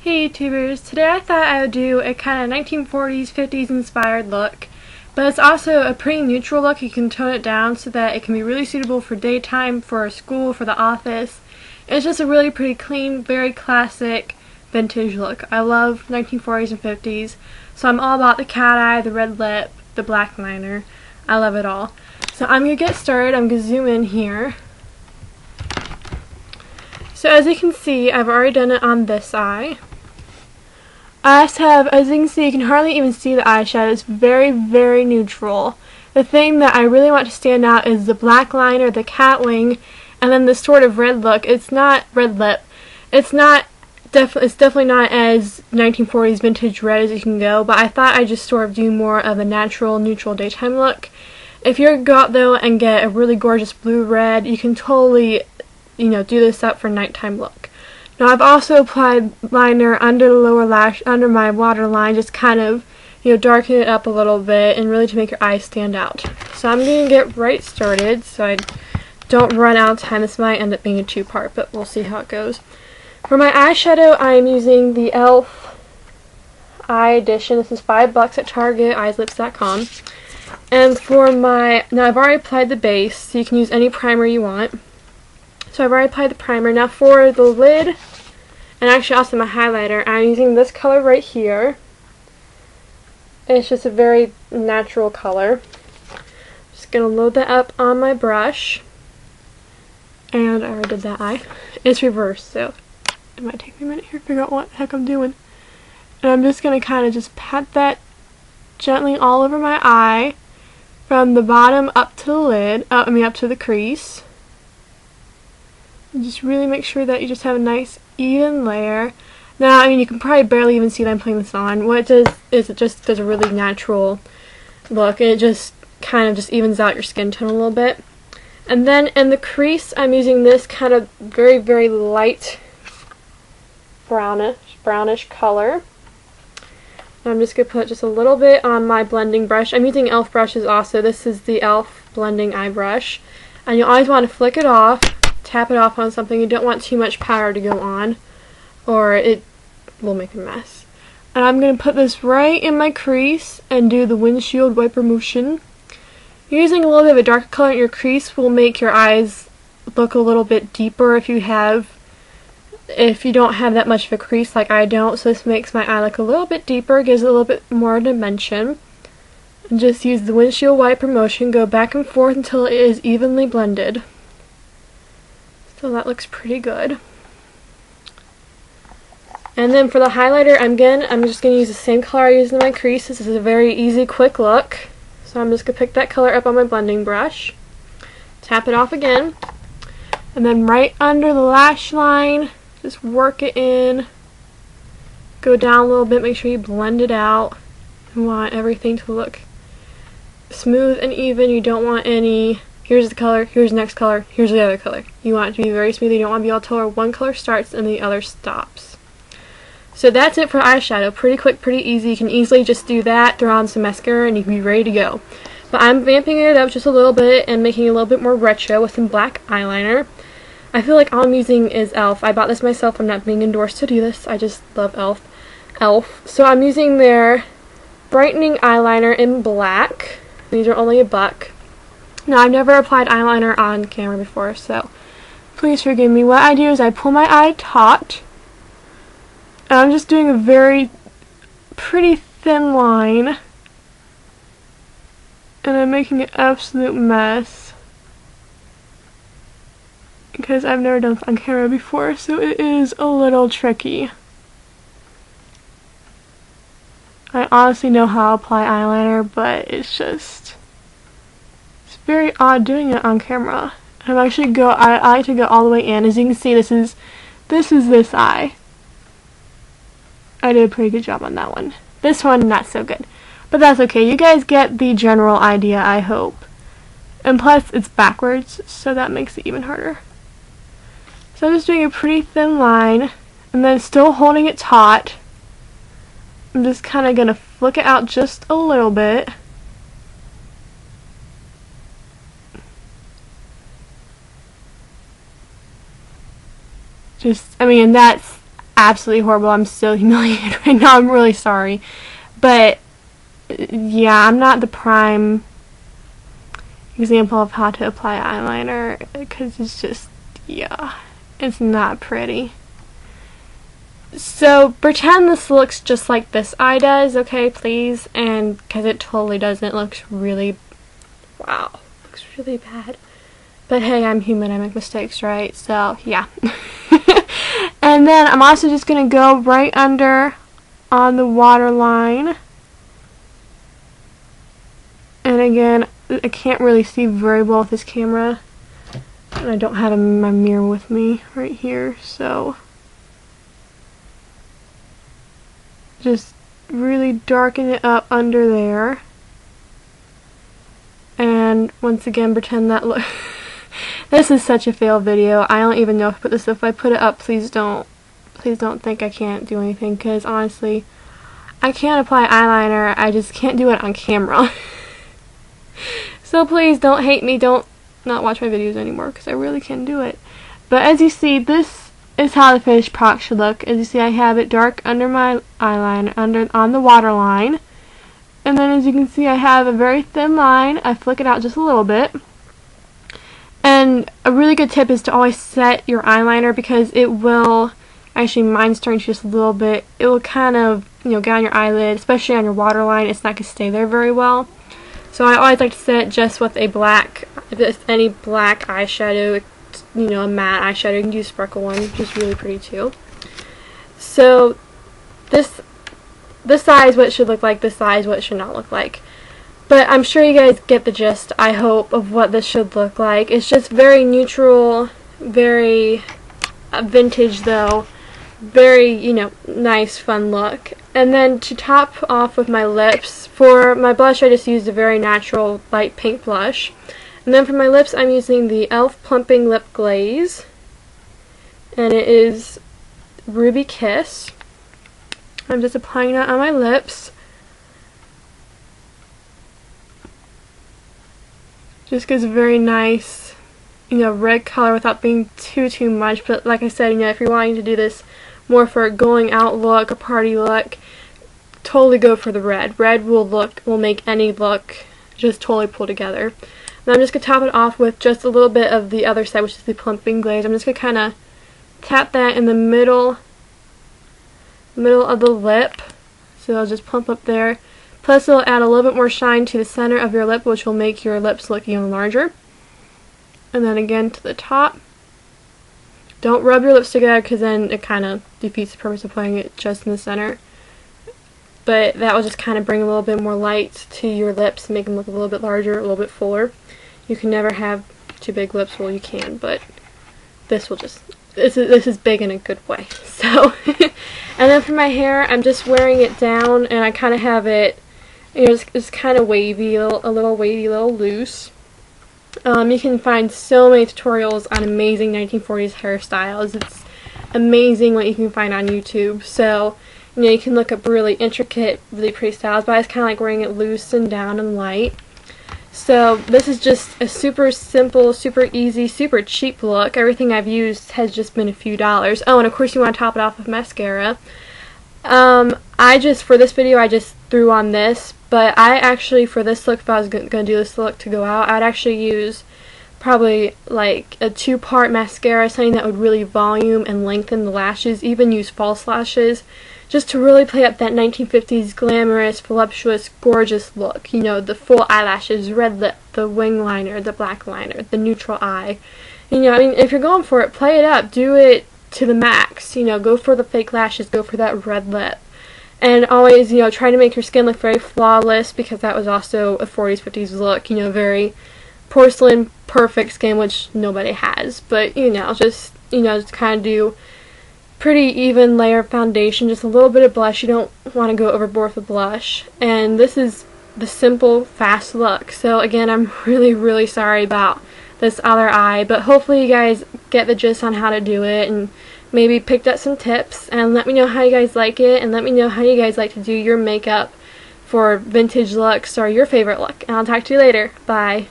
Hey YouTubers, today I thought I would do a kind of 1940s, 50s inspired look, but it's also a pretty neutral look. You can tone it down so that it can be really suitable for daytime, for school, for the office. It's just a really pretty clean, very classic vintage look. I love 1940s and 50s, so I'm all about the cat eye, the red lip, the black liner. I love it all. So I'm going to get started. I'm going to zoom in here. So as you can see, I've already done it on this eye. I just have, as you can see, you can hardly even see the eyeshadow. It's very, very neutral. The thing that I really want to stand out is the black liner, the cat wing, and then this sort of red look. It's not red lip. It's definitely not as 1940s vintage red as you can go, but I thought I'd just sort of do more of a natural, neutral daytime look. If you go out though and get a really gorgeous blue red, you can totally, do this up for nighttime look. Now I've also applied liner under the lower lash, under my waterline, just kind of, darken it up a little bit and really to make your eyes stand out. So I'm going to get right started so I don't run out of time. This might end up being a two-part, but we'll see how it goes. For my eyeshadow, I'm using the e.l.f. Eye Edition. This is $5 at Target, eyeslips.com. And for now I've already applied the base, so you can use any primer you want. So I've already applied the primer. Now for the lid, and actually also my highlighter, I'm using this color right here. It's just a very natural color. Just going to load that up on my brush. And I already did that eye. It's reversed, so it might take me a minute here to figure out what the heck I'm doing. And I'm just going to kind of just pat that gently all over my eye from the bottom up to the lid, up to the crease. And just really make sure that you just have a nice even layer. Now, you can probably barely even see that I'm putting this on. What it does is it just does a really natural look, and it just kind of just evens out your skin tone a little bit. And then in the crease, I'm using this kind of very, very light brownish color. And I'm just going to put just a little bit on my blending brush. I'm using e.l.f. brushes also. This is the e.l.f. blending eye brush. And you always want to flick it off, tap it off on something. You don't want too much powder to go on, or it will make a mess. And I'm going to put this right in my crease and do the windshield wiper motion. Using a little bit of a darker color in your crease will make your eyes look a little bit deeper if you don't have that much of a crease like I don't. So this makes my eye look a little bit deeper, gives it a little bit more dimension. And just use the windshield wiper motion, go back and forth until it is evenly blended. So that looks pretty good. And then for the highlighter, I'm just going to use the same color I used in my crease. This is a very easy, quick look. So I'm just going to pick that color up on my blending brush, tap it off again, and then right under the lash line, just work it in, go down a little bit, make sure you blend it out. You want everything to look smooth and even. You don't want any, here's the color, here's the next color, here's the other color. You want it to be very smooth. You don't want to be able to tell where one color starts and the other stops. So that's it for eyeshadow. Pretty quick, pretty easy. You can easily just do that, throw on some mascara, and you can be ready to go. But I'm vamping it up just a little bit and making it a little bit more retro with some black eyeliner. I feel like all I'm using is e.l.f. I bought this myself. I'm not being endorsed to do this. I just love e.l.f. So I'm using their brightening eyeliner in black. These are only $1. Now, I've never applied eyeliner on camera before, so please forgive me. What I do is I pull my eye taut, and I'm just doing a very pretty thin line, and I'm making an absolute mess because I've never done this on camera before, so it is a little tricky. I honestly know how to apply eyeliner, but it's very odd doing it on camera. I like to go all the way in. As you can see, this is this eye. I did a pretty good job on that one. This one, not so good. But that's okay. You guys get the general idea, I hope. And plus, it's backwards, so that makes it even harder. So I'm just doing a pretty thin line, and then still holding it taut. I'm just kind of going to flick it out just a little bit. That's absolutely horrible. I'm so humiliated right now. I'm really sorry. But, yeah, I'm not the prime example of how to apply eyeliner, because it's just, yeah, it's not pretty. So pretend this looks just like this eye does, okay, please, and because it totally doesn't. It looks really, wow, looks really bad. But hey, I'm human, I make mistakes, right? So, yeah. And then I'm also just going to go right under on the waterline. And again, I can't really see very well with this camera. And I don't have my mirror with me right here, so just really darken it up under there. And once again, pretend that look. This is such a fail video. I don't even know if I put this. If I put it up, please don't think I can't do anything, because honestly, I can't apply eyeliner. I just can't do it on camera. So please don't hate me. Don't not watch my videos anymore, because I really can't do it. But as you see, this is how the finished product should look. As you see, I have it dark under my eyeliner, on the waterline. And then as you can see, I have a very thin line. I flick it out just a little bit. And a really good tip is to always set your eyeliner, because it will, actually mine's turning just a little bit, it will kind of, get on your eyelid, especially on your waterline. It's not going to stay there very well. So I always like to set just with a black, if it's any black eyeshadow, a matte eyeshadow. You can use sparkle one, which is really pretty too. So this eye is what it should look like, this eye is what it should not look like. But I'm sure you guys get the gist, I hope, of what this should look like. It's just very neutral, very vintage though, very, nice, fun look. And then to top off with my lips, for my blush I just used a very natural light pink blush. And then for my lips I'm using the e.l.f. Plumping Lip Glaze. And it is Ruby Kiss. I'm just applying that on my lips. Just gives a very nice, red color without being too much. But like I said, if you're wanting to do this more for a going out look, a party look, totally go for the red. Red will make any look just totally pull together. And I'm just going to top it off with just a little bit of the other side, which is the Plumping Glaze. I'm just going to kind of tap that in the middle of the lip. So I'll just plump up there. Plus it'll add a little bit more shine to the center of your lip, which will make your lips look even larger. And then again to the top. Don't rub your lips together, because then it kind of defeats the purpose of putting it just in the center. But that will just kind of bring a little bit more light to your lips, make them look a little bit larger, a little bit fuller. You can never have too big lips. Well, you can, but this will just, this is big in a good way. So, and then for my hair, I'm just wearing it down, and I kind of have it, it's kind of wavy, a little wavy, a little loose. You can find so many tutorials on amazing 1940s hairstyles. It's amazing what you can find on YouTube. So, you can look up really intricate, really pretty styles, but I just kind of like wearing it loose and down and light. So this is just a super simple, super easy, super cheap look. Everything I've used has just been a few dollars. Oh, and of course you want to top it off with mascara. For this video, I just threw on this, but I actually, for this look, if I was going to do this look to go out, I'd actually use probably like a 2-part mascara, something that would really volume and lengthen the lashes, even use false lashes, just to really play up that 1950s glamorous, voluptuous, gorgeous look. The full eyelashes, red lip, the wing liner, the black liner, the neutral eye. If you're going for it, play it up, do it to the max. Go for the fake lashes, go for that red lip. And always, try to make your skin look very flawless, because that was also a 40s, 50s look, very porcelain, perfect skin, which nobody has. But, just kind of do pretty even layer foundation, just a little bit of blush. You don't want to go overboard with the blush. And this is the simple, fast look. So again, I'm really, really sorry about this other eye, but hopefully you guys get the gist on how to do it, and maybe picked up some tips, and let me know how you guys like it, and let me know how you guys like to do your makeup for vintage looks or your favorite look. And I'll talk to you later. Bye.